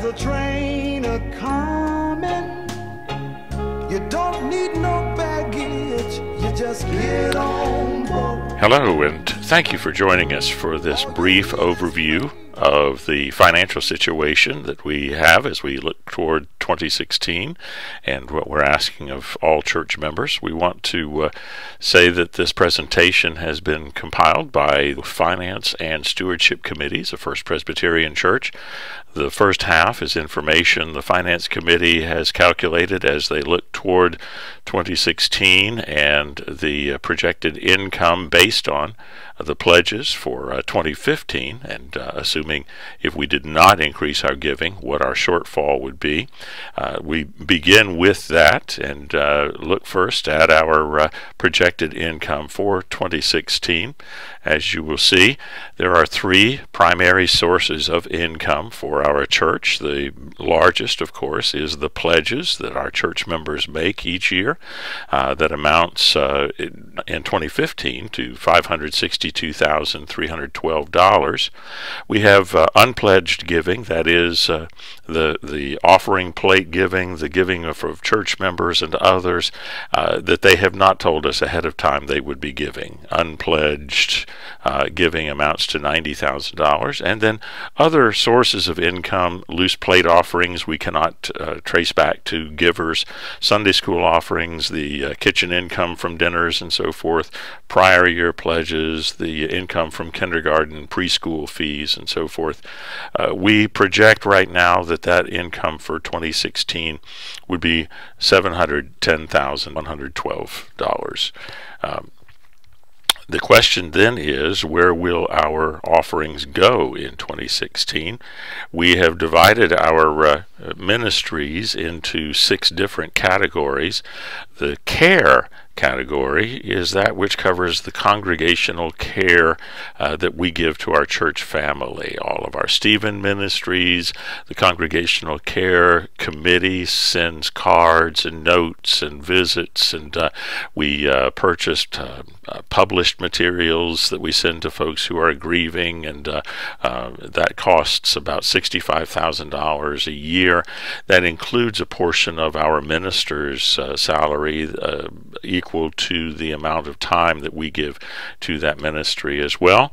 a train a-comin'. You don't need no baggage, you just get on board. Hello, and thank you for joining us for this brief overview of the financial situation that we have as we look toward 2016 and what we're asking of all church members. We want to say that this presentation has been compiled by the Finance and Stewardship Committees of First Presbyterian Church. The first half is information the Finance Committee has calculated as they look toward 2016 and the projected income based on the pledges for 2015, and assuming if we did not increase our giving, what our shortfall would be. We begin with that and look first at our projected income for 2016. As you will see, there are three primary sources of income for our church. The largest, of course, is the pledges that our church members make each year. That amounts in 2015 to $562,312. We have unpledged giving, that is the offering plate giving, the giving of church members and others that they have not told us ahead of time they would be giving. Unpledged giving amounts to $90,000. And then other sources of income, loose plate offerings we cannot trace back to givers, Sunday school offerings, the kitchen income from dinners and so forth, prior year pledges, the income from kindergarten, preschool fees, and so forth. We project right now that income for 2016 would be $710,112. The question then is, where will our offerings go in 2016? We have divided our ministries into 6 different categories. The care category is that which covers the congregational care that we give to our church family. All of our Stephen ministries, the congregational care committee sends cards and notes and visits, and we purchased published materials that we send to folks who are grieving, and that costs about $65,000 a year. That includes a portion of our minister's salary equal to the amount of time that we give to that ministry as well.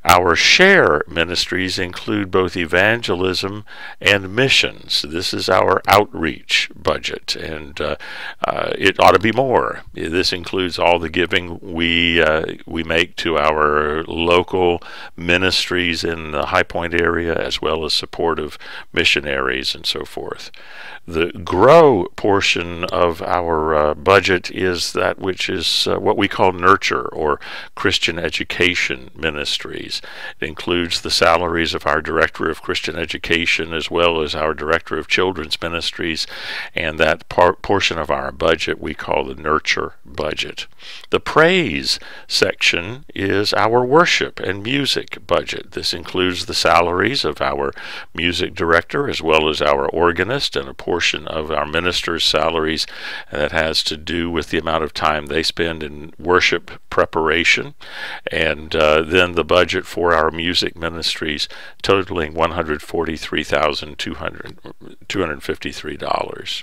Our share ministries include both evangelism and missions. This is our outreach budget, and it ought to be more. This includes all the giving we make to our local ministries in the High Point area, as well as support of missionaries and so forth. The grow portion of our budget is that which is what we call nurture or Christian education ministries. It includes the salaries of our Director of Christian Education as well as our Director of Children's Ministries, and that portion of our budget we call the nurture budget. The praise section is our worship and music budget. This includes the salaries of our music director as well as our organist, and a portion of our ministers' salaries that has to do with the amount of time they spend in worship preparation, and then the budget for our music ministries totaling $143,253.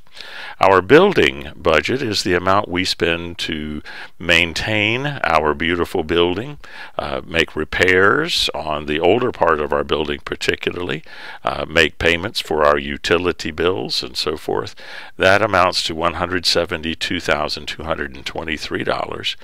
Our building budget is the amount we spend to maintain our beautiful building, make repairs on the older part of our building particularly, make payments for our utility bills and so forth. That amounts to $172,223.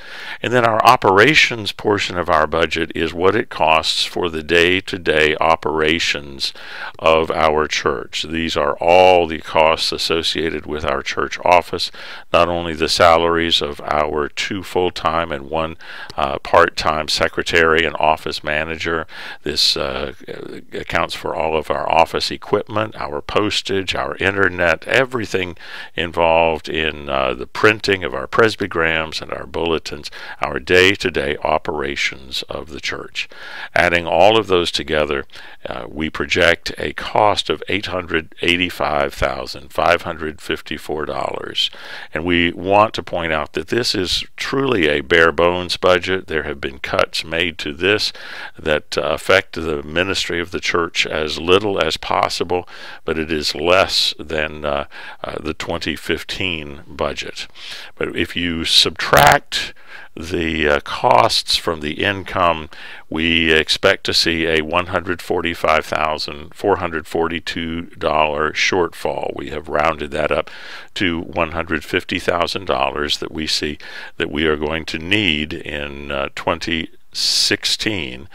And then our operations portion of our budget is what it costs for the day-to-day operations of our church. These are all the costs associated with our church office, not only the salaries of our 2 full-time and 1 part-time secretary and office manager. This accounts for all of our office equipment, our postage, our internet, everything involved in the printing of our presbygrams and our bulletins, our day-to-day operations of the church. adding all of those together, we project a cost of $885,554. And we want to point out that this is truly a bare bones budget. There have been cuts made to this that affect the ministry of the church as little as possible, but it is less than the 2015 budget. But if you subtract the costs from the income, we expect to see a $145,442 shortfall. We have rounded that up to $150,000 that we see that we are going to need in 2016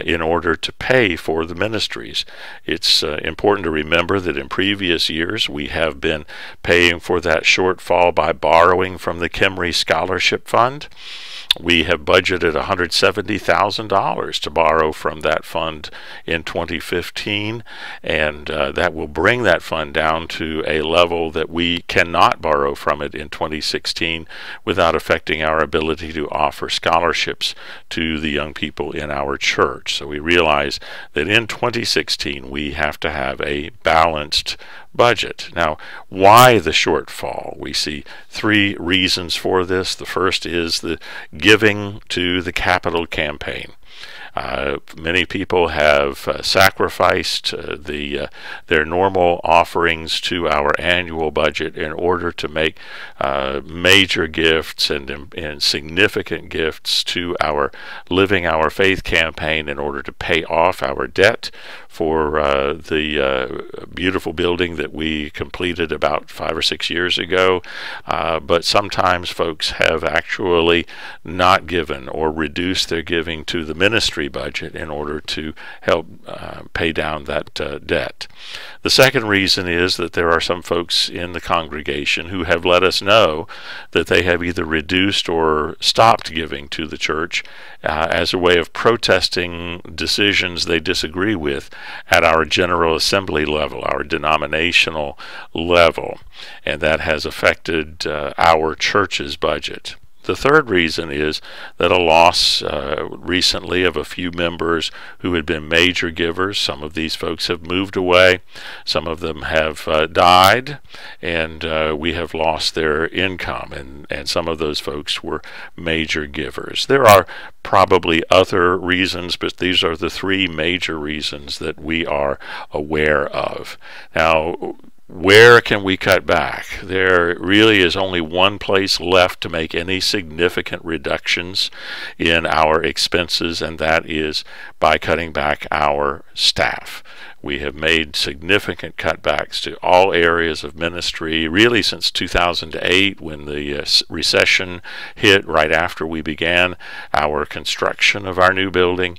in order to pay for the ministries. It's important to remember that in previous years we have been paying for that shortfall by borrowing from the Kimry Scholarship Fund. We have budgeted $170,000 to borrow from that fund in 2015, and that will bring that fund down to a level that we cannot borrow from it in 2016 without affecting our ability to offer scholarships to the young people in our church. So we realize that in 2016 we have to have a balanced budget. Now, why the shortfall? We see three reasons for this. The first is the giving to the capital campaign. Many people have sacrificed their normal offerings to our annual budget in order to make major gifts and significant gifts to our Living Our Faith campaign in order to pay off our debt for the beautiful building that we completed about 5 or 6 years ago. But sometimes folks have actually not given or reduced their giving to the ministry budget in order to help pay down that debt. The second reason is that there are some folks in the congregation who have let us know that they have either reduced or stopped giving to the church as a way of protesting decisions they disagree with at our General Assembly level, our denominational level, and that has affected our church's budget. The third reason is that a loss recently of a few members who had been major givers. Some of these folks have moved away, some of them have died, and we have lost their income, and some of those folks were major givers. There are probably other reasons, but these are the three major reasons that we are aware of. Now, where can we cut back? There really is only one place left to make any significant reductions in our expenses, and that is by cutting back our staff. We have made significant cutbacks to all areas of ministry, really since 2008 when the recession hit right after we began our construction of our new building.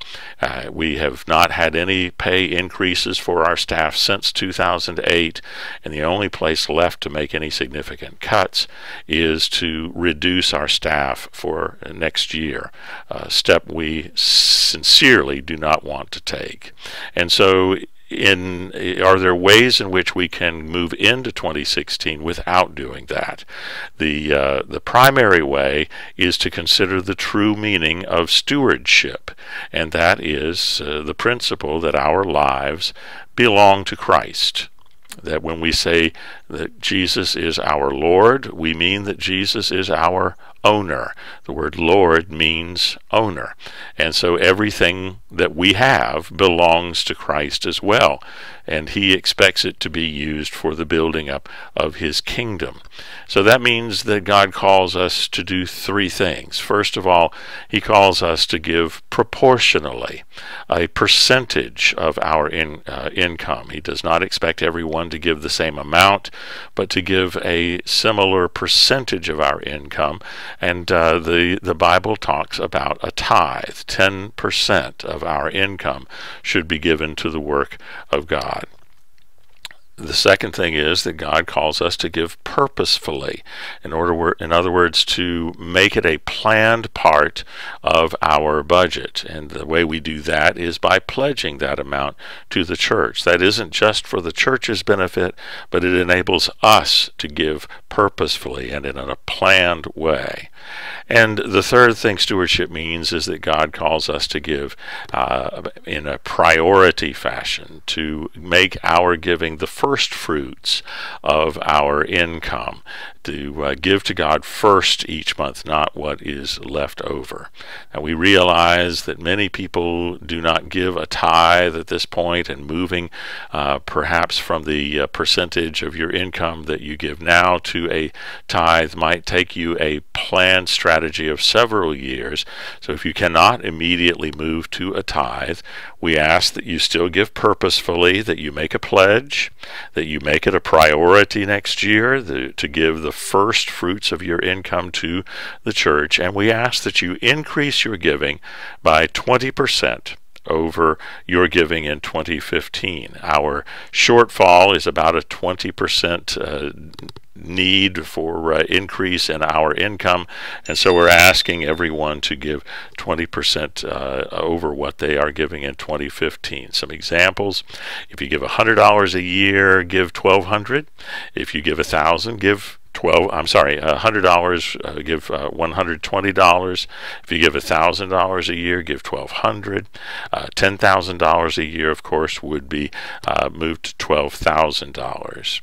We have not had any pay increases for our staff since 2008, and the only place left to make any significant cuts is to reduce our staff for next year, a step we sincerely do not want to take. And so are there ways in which we can move into 2016 without doing that? The primary way is to consider the true meaning of stewardship, and that is the principle that our lives belong to Christ. That when we say that Jesus is our Lord, we mean that Jesus is our owner. The word Lord means owner. And so everything that we have belongs to Christ as well. And he expects it to be used for the building up of his kingdom. So that means that God calls us to do three things. First of all, he calls us to give proportionally, a percentage of our income. He does not expect everyone to give the same amount, but to give a similar percentage of our income. And the Bible talks about a tithe. 10% of our income should be given to the work of God. The second thing is that God calls us to give purposefully, in other words, to make it a planned part of our budget. And the way we do that is by pledging that amount to the church. That isn't just for the church's benefit, but it enables us to give purposefully and in a planned way. And the third thing stewardship means is that God calls us to give in a priority fashion, to make our giving the first fruits of our income, to give to God first each month, not what is left over. Now, we realize that many people do not give a tithe at this point, and moving perhaps from the percentage of your income that you give now to a tithe might take you a planned strategy of several years. So if you cannot immediately move to a tithe, we ask that you still give purposefully, that you make a pledge, that you make it a priority next year to give the first fruits of your income to the church. And we ask that you increase your giving by 20% over your giving in 2015. Our shortfall is about a 20% need for increase in our income, and so we're asking everyone to give 20% over what they are giving in 2015. Some examples: if you give $100 a year, give $1,200. If you give $1,000, give $100, give $120. If you give $1,000 a year, give $1,200. $10,000 a year, of course, would be moved to $12,000.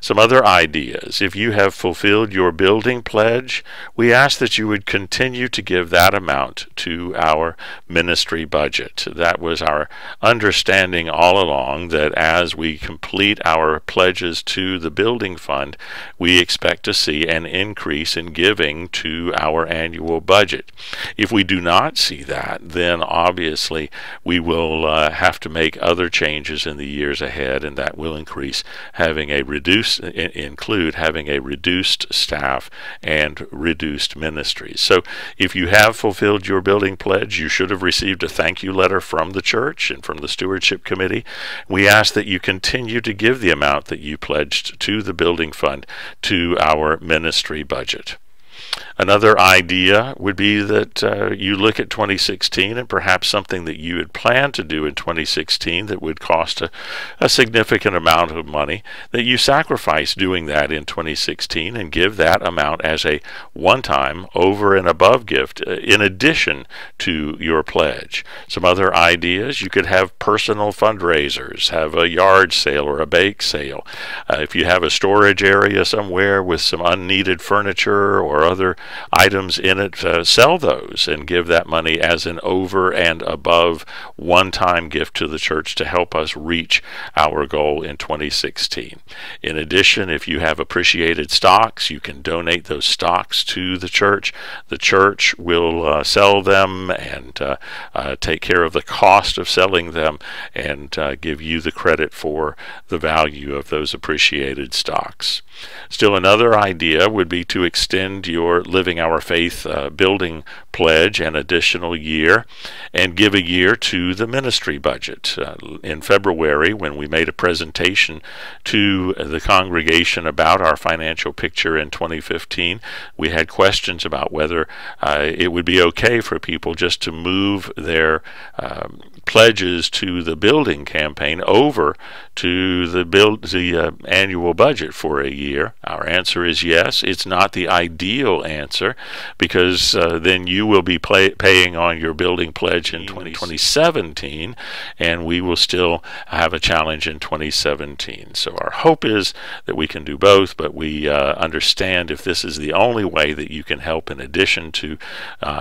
Some other ideas: if you have fulfilled your building pledge, we ask that you would continue to give that amount to our ministry budget. That was our understanding all along, that as we complete our pledges to the building fund, we expect to see an increase in giving to our annual budget. If we do not see that, then obviously we will have to make other changes in the years ahead, and that will include having a reduced staff and reduced ministries. So if you have fulfilled your building pledge, you should have received a thank you letter from the church and from the stewardship committee. We ask that you continue to give the amount that you pledged to the building fund to our ministry budget. Another idea would be that you look at 2016 and perhaps something that you had planned to do in 2016 that would cost a significant amount of money, that you sacrifice doing that in 2016 and give that amount as a one-time over and above gift in addition to your pledge. Some other ideas: you could have personal fundraisers, have a yard sale or a bake sale. If you have a storage area somewhere with some unneeded furniture or other items in it, sell those and give that money as an over and above one-time gift to the church to help us reach our goal in 2016. In addition, if you have appreciated stocks, you can donate those stocks to the church. The church will sell them and take care of the cost of selling them and give you the credit for the value of those appreciated stocks. Still, another idea would be to extend your Living Our Faith building pledge an additional year and give a year to the ministry budget. In February, when we made a presentation to the congregation about our financial picture in 2015, we had questions about whether it would be okay for people just to move their pledges to the building campaign over to the annual budget for a year. Our answer is yes. It's not the ideal answer, because then you will be paying on your building pledge in 2017, and we will still have a challenge in 2017. So our hope is that we can do both, but we understand if this is the only way that you can help in addition to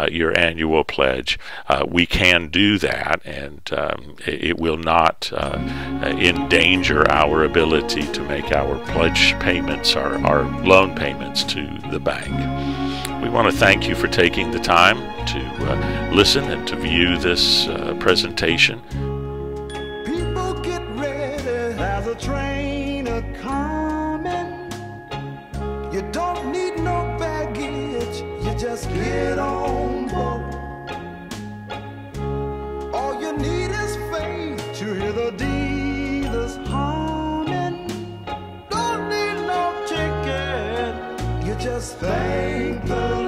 your annual pledge, we can do that, and it will not endanger our ability to make our pledge payments, our loan payments to the bank. We want to thank you for taking the time to listen and to view this presentation. People get ready, there's a train a-coming. You don't need no baggage, you just get on board. All you need is faith to hear the dealers humming. just thank the